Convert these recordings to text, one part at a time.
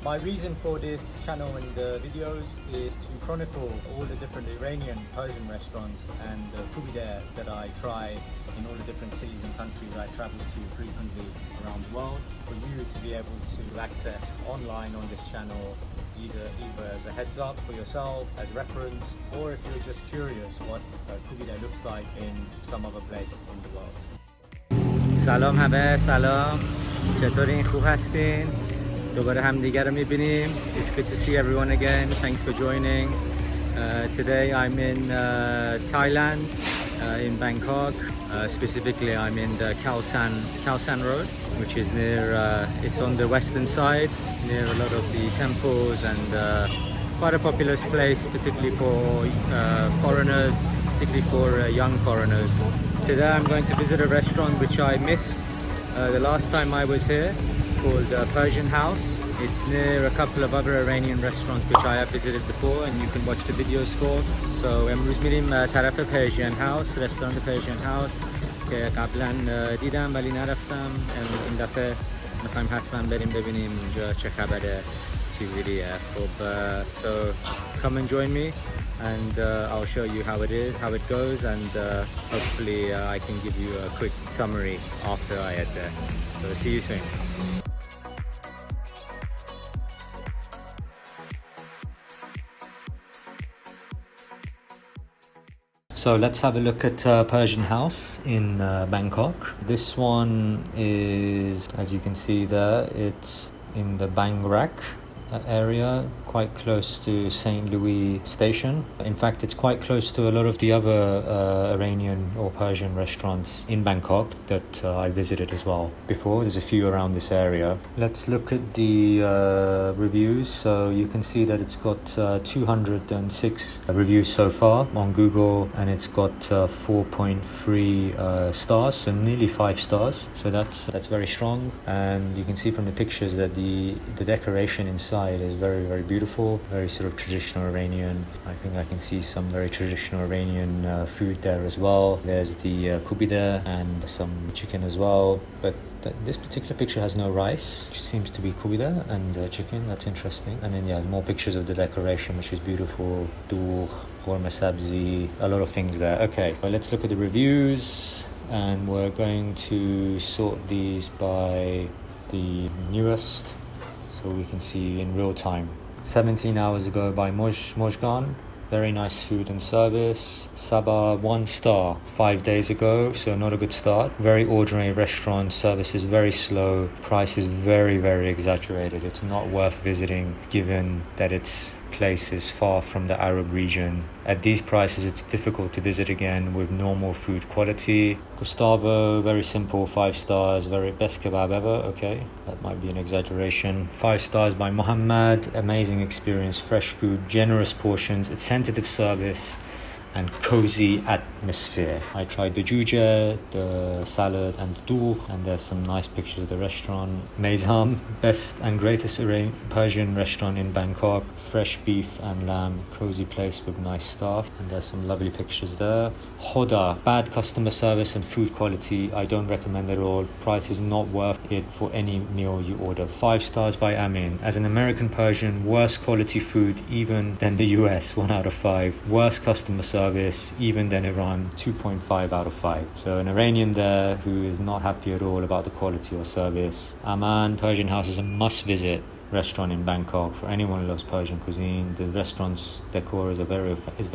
My reason for this channel and the videos is to chronicle all the different Iranian Persian restaurants and Koobideh that I try in all the different cities and countries I travel to frequently around the world, for you to be able to access online on this channel, either as a heads up for yourself, as reference, or if you're just curious what Koobideh looks like in some other place in the world. سلام همه، سلام. چطورین؟ خوب هستین؟ دوباره هم دیگر رو میبینیم. It's good to see everyone again. Thanks for joining. Today I'm in Thailand, in Bangkok. Specifically I'm in the Khaosan Road, which is near, it's on the western side, near a lot of the temples, and quite a popular place, particularly for foreigners, particularly for young foreigners. Today I'm going to visit a restaurant which I missed the last time I was here, called Persian House. It's near a couple of other Iranian restaurants which I have visited before and you can watch the videos for. So امروز میریم طرف Persian House، رستوران Persian House که قبلا دیدم ولی نرفتم. این دفعه میخوایم حتما بریم ببینیم اونجا چه خبره، چیزیه. خب so come and join me and I'll show you how it is, how it goes, and hopefully I can give you a quick summary after I head there. So see you soon. So let's have a look at Persian House in Bangkok. This one is, as you can see there, it's in the Bang Rak area, quite close to St. Louis station. In fact, it's quite close to a lot of the other Iranian or Persian restaurants in Bangkok that I visited as well before. There's a few around this area. Let's look at the reviews. So you can see that it's got 206 reviews so far on Google, and it's got 4.3 stars, so nearly 5 stars. So that's very strong, and you can see from the pictures that the decoration inside is very, very beautiful, very sort of traditional Iranian. I think I can see some very traditional Iranian food there as well. There's the Koobideh and some chicken as well, but this particular picture has no rice, which seems to be Koobideh and chicken. That's interesting. And then more pictures of the decoration, which is beautiful. Dough, khorma sabzi, a lot of things there. Okay, well, let's look at the reviews, and we're going to sort these by the newest, so we can see in real time. 17 hours ago by Mojgan. Very nice food and service. Sabah, 1 star 5 days ago, so not a good start. Very ordinary restaurant. Service is very slow. Price is very, very exaggerated. It's not worth visiting given that its place is far from the Arab region. At these prices, it's difficult to visit again with normal food quality. Gustavo, very simple, 5 stars, very best kebab ever. Okay, that might be an exaggeration. 5 stars by Mohammed. Amazing experience, fresh food, generous portions, attentive service, and cozy atmosphere. I tried the juje, the salad, and the dough, and there's some nice pictures of the restaurant. Meizam, best and greatest Persian restaurant in Bangkok. Fresh beef and lamb, cozy place with nice staff, and there's some lovely pictures there. Hoda, bad customer service and food quality. I don't recommend at all. Price is not worth it for any meal you order. 5 stars by Amin. As an American Persian, worse quality food even than the US, 1 out of 5. Worse customer service even than Iran, 2.5 out of 5. So an Iranian there who is not happy at all about the quality or service. Aman, Persian House is a must visit restaurant in Bangkok for anyone who loves Persian cuisine. The restaurant's decor is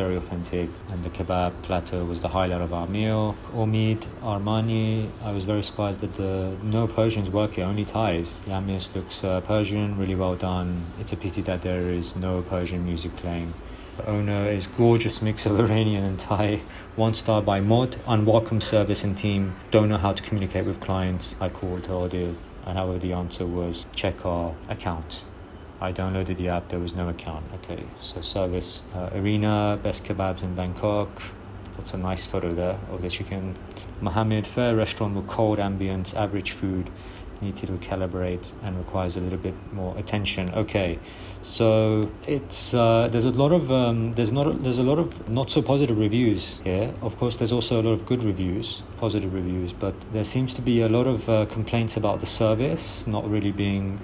very authentic, and the kebab platter was the highlight of our meal. Omid Armani, I was very surprised that no Persians work here, only Thais. The ambience looks Persian, really well done. It's a pity that there is no Persian music playing. The owner is gorgeous mix of Iranian and Thai. 1 star by Mod. Unwelcome service and team. Don't know how to communicate with clients. I called ordered, and however the answer was check our account. I downloaded the app, there was no account. Okay, so service. Arena, best kebabs in Bangkok. That's a nice photo there of the chicken. Mohammed, fair restaurant with cold ambience, average food. Need to recalibrate and requires a little bit more attention. Okay, so it's there's a lot of not so positive reviews here. Of course, there's also a lot of good reviews, positive reviews, but there seems to be a lot of complaints about the service not really being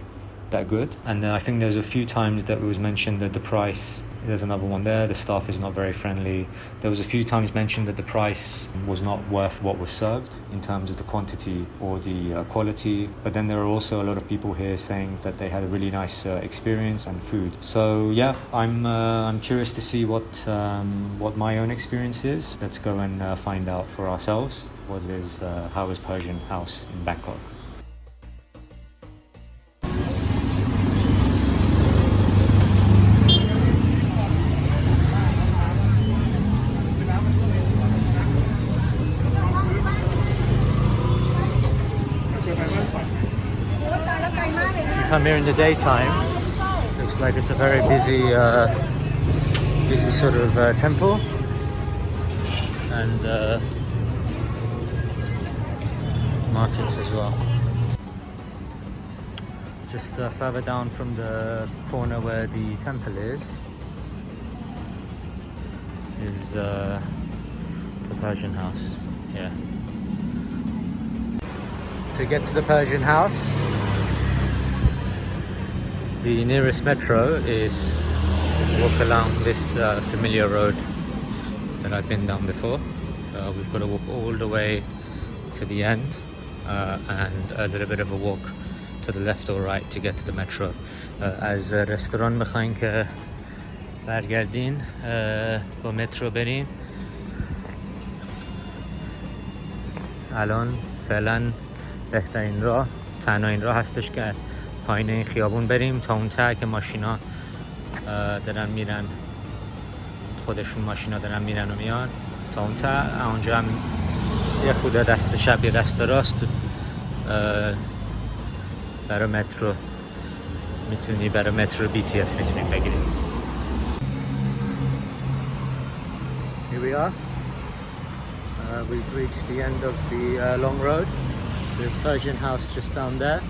that good. And I think there's a few times that it was mentioned that the price, there's another one there, the staff is not very friendly. There was a few times mentioned that the price was not worth what was served in terms of the quantity or the quality. But then there are also a lot of people here saying that they had a really nice experience and food. So yeah, I'm curious to see what my own experience is. Let's go and find out for ourselves how is Persian House in Bangkok. Come here in the daytime, looks like it's a very busy sort of temple, and markets as well. Just further down from the corner where the temple is the Persian House. Yeah. To get to the Persian House, the nearest metro is walk along this familiar road that I've been down before. We've got to walk all the way to the end and a little bit of a walk to the left or right to get to the metro. از رستوران بخواین که برگردین با مترو برین، الان فعلا بهترین راه، تنها این راه هستش که پایین این خیابون بریم تا اون ته که ماشینا دارن میرن، خودشون ماشینا دارن میرن و میان تا اون ته. اونجا هم یه خود دست چپ یه دست راست برای مترو میتونی، برای مترو BTS میتونیم بگیریم. Here we are. We've reached the end of the long road. The Persian House just down there.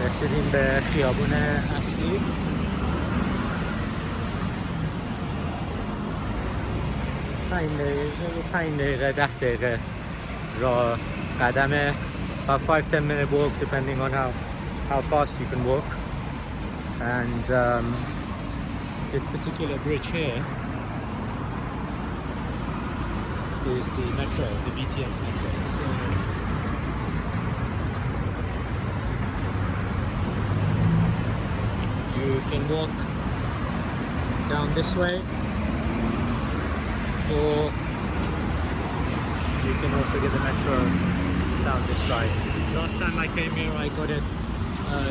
رسیدیم به خیابون اصلی. پنج دقیقه 10 دقیقه راه قدمه. About 5-10 minute walk depending on how fast you can walk. And this particular bridge here is the metro, the BTS metro. So you can walk down this way, or you can also get the metro down this side. Last time I came here I got it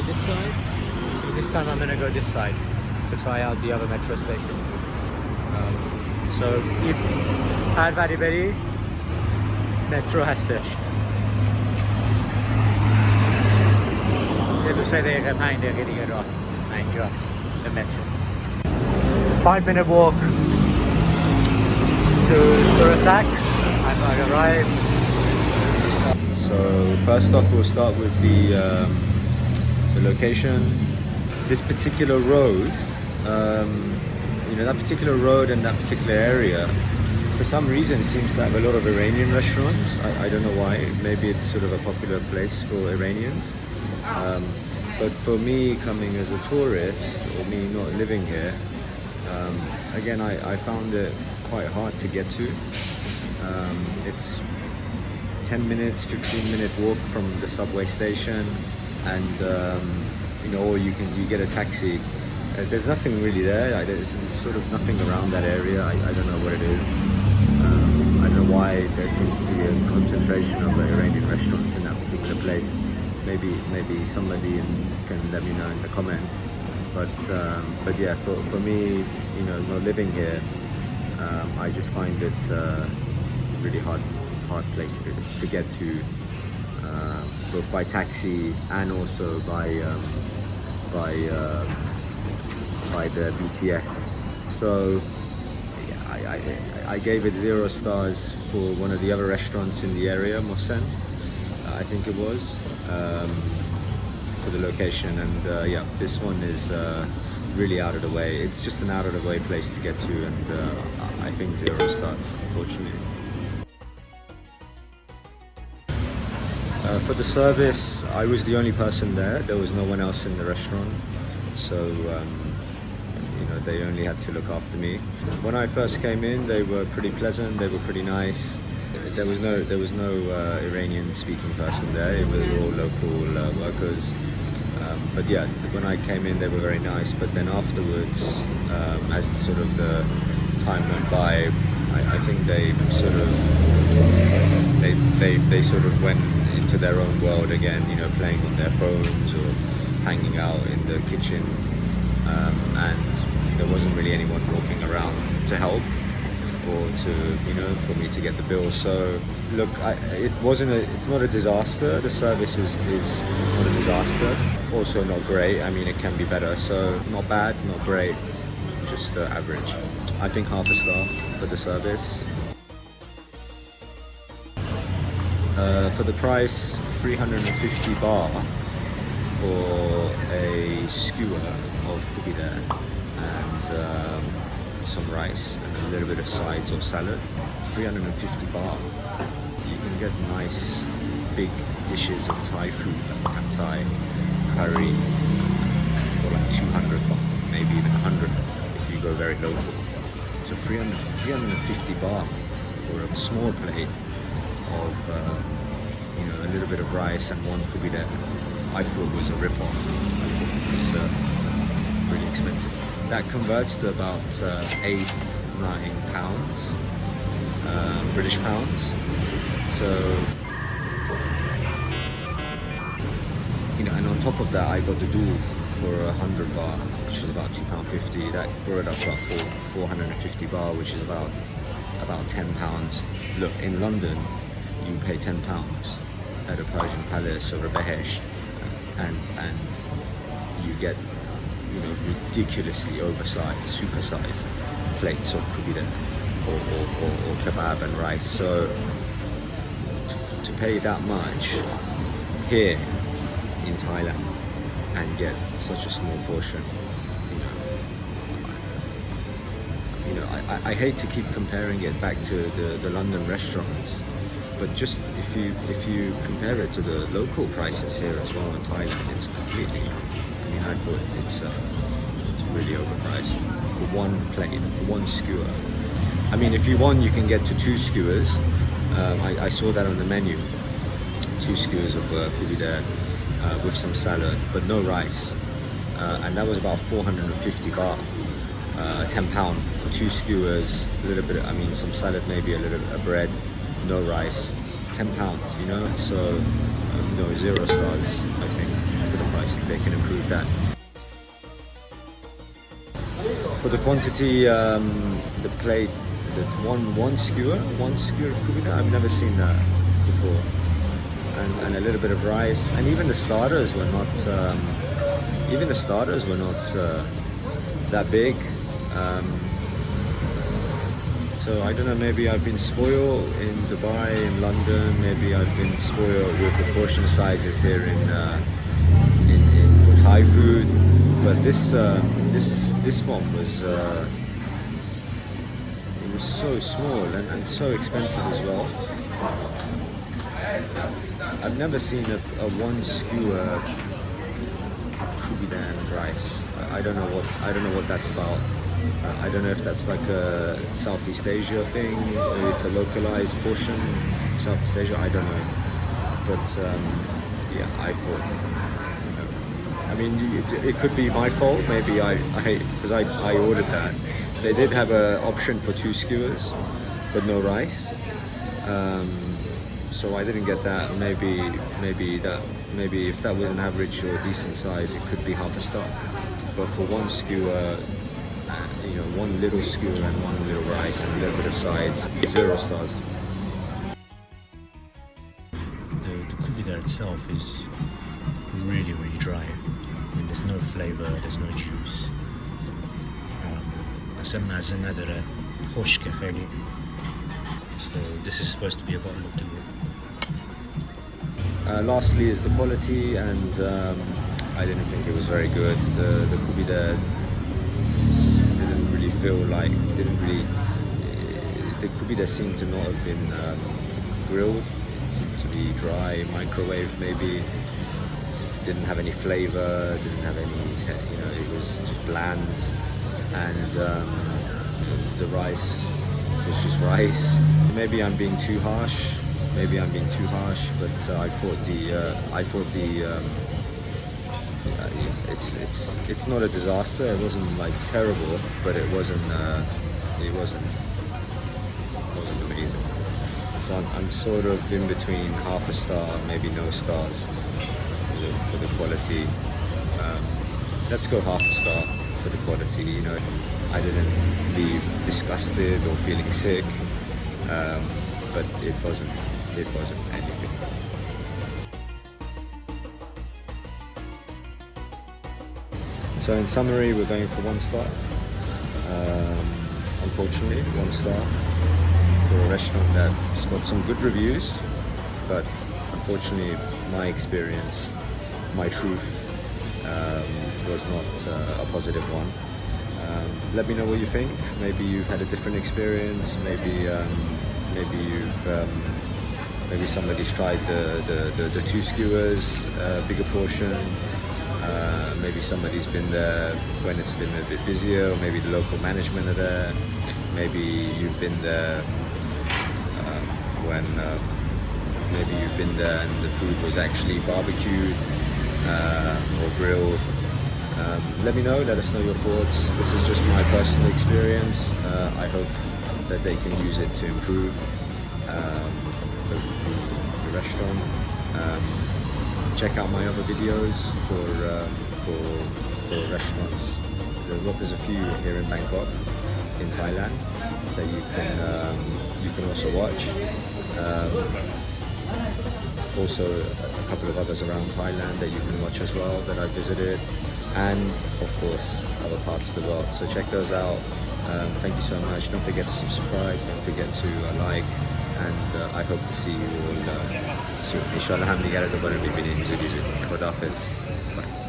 this side, so this time I'm gonna go this side to try out the other metro station. So if هر وری بری مترو هستش. یه 2-3 دقیقه 5 دقیقه دیگه راه اینجا به مترو. 5-minute walk to Surasak. I've arrived. So first off, we'll start with the location. This particular road, that particular road and that particular area, for some reason seems to have a lot of Iranian restaurants. I don't know why. Maybe it's sort of a popular place for Iranians. But for me, coming as a tourist, or me not living here, again, I found it quite hard to get to. It's 10 minutes, 15-minute walk from the subway station, and or you get a taxi. There's nothing really there. There's sort of nothing around that area. I don't know what it is. I don't know why there seems to be a concentration of Iranian restaurants in that particular place. Maybe somebody can let me know in the comments. But yeah, for me, not living here, I just find it really hard place to get to, both by taxi and also by the BTS. So yeah, I gave it 0 stars for one of the other restaurants in the area, Mohsen, I think it was, for the location. And yeah, this one is really out of the way. It's just an out of the way place to get to, and I think 0 stars, unfortunately. For the service, I was the only person there. There was no one else in the restaurant, so they only had to look after me. When I first came in, they were pretty pleasant. They were pretty nice. There was no Iranian speaking person there. They were all local workers. But yeah, when I came in, they were very nice. But then afterwards, as sort of the time went by, I think they sort of went into their own world again. Playing on their phones or hanging out in the kitchen, and there wasn't really anyone walking around to help or to for me to get the bill. So look, it's not a disaster. The service is not a disaster. Also not great. I mean, it can be better. So not bad, not great, just average. I think half a star for the service. For the price, 350 baht for a skewer of Koobideh and some rice and a little bit of sides or salad. 350 baht. You can get nice big dishes of Thai food, like pad Thai, curry, for like 200 baht, maybe even 100 if you go very local. So 350 baht for a small plate of a little bit of rice and one Koobideh. I thought was a rip-off. I thought it was really expensive. That converts to about 8-9 pounds, British pounds. So, and on top of that, I got the dool for 100 baht, which is about £2.50. That brought it up to about 450 baht, which is about 10 pounds. Look, in London, you pay 10 pounds at a Persian palace or a Behesh, and you get ridiculously oversized, supersized plates of Koobideh or kebab and rice. So to pay that much here in Thailand and get such a small portion, I hate to keep comparing it back to the London restaurants, but just if you compare it to the local prices here as well in Thailand, it's completely. I thought it's really overpriced for one plate, for one skewer. I mean, if you want, you can get to 2 skewers. I saw that on the menu. 2 skewers of Koobideh with some salad, but no rice. And that was about 450 baht, £10 for 2 skewers, a little bit, some salad, maybe a little bit of bread, no rice, £10, So, 0 stars, I think, for the price. They can improve that. For the quantity, the plate, one skewer of Koobideh, I've never seen that before. And a little bit of rice, and even the starters were not that big. So I don't know, maybe I've been spoiled in Dubai, in London. Maybe I've been spoiled with the portion sizes here in for Thai food. But this one was it was so small and so expensive as well. I've never seen a one skewer Koobideh and rice. I don't know what that's about. I don't know if that's like a Southeast Asia thing, or it's a localized portion, Southeast Asia, I don't know. But yeah, I thought, it could be my fault, maybe because I ordered that. They did have an option for 2 skewers, but no rice. So I didn't get that. Maybe if that was an average or decent size, it could be half a star. But for one skewer, one little skewer and one little rice and a little bit of sides, 0 stars. The Koobideh itself is really, really dry. There's no flavor, there's no juice. So this is supposed to be a bottle of dool. Lastly is the quality, and I didn't think it was very good. The Koobideh didn't really feel like, the Koobideh seemed to not have been grilled. It seemed to be dry, microwaved maybe. Didn't have any flavor, didn't have any, it was just bland. And the rice was just rice. Maybe I'm being too harsh. But I thought it's not a disaster. It wasn't like terrible, but it wasn't amazing. So I'm sort of in between half a star, maybe no stars for the quality. Let's go half a star for the quality. I didn't leave disgusted or feeling sick, but it wasn't anything. So in summary, we're going for 1 star. Unfortunately, 1 star for a restaurant that's got some good reviews, but unfortunately, my experience, my truth, was not a positive one. Let me know what you think. Maybe you've had a different experience. Maybe somebody's tried the 2 skewers, bigger portion. Maybe somebody's been there when it's been a bit busier, or maybe the local management are there. Maybe you've been there when and the food was actually barbecued or grilled. Let me know, let us know your thoughts. This is just my personal experience. I hope that they can use it to improve the restaurant. Check out my other videos for restaurants. There's a few here in Bangkok, in Thailand, that you can also watch. Also a couple of others around Thailand that you can watch as well that I visited, and of course other parts of the world. So check those out. Thank you so much. Don't forget to subscribe. Don't forget to like. And I hope to see you all soon. Inshallah, hamdi gara dobare bibinیم. Zudi zudi. Khuda hafiz. Bye.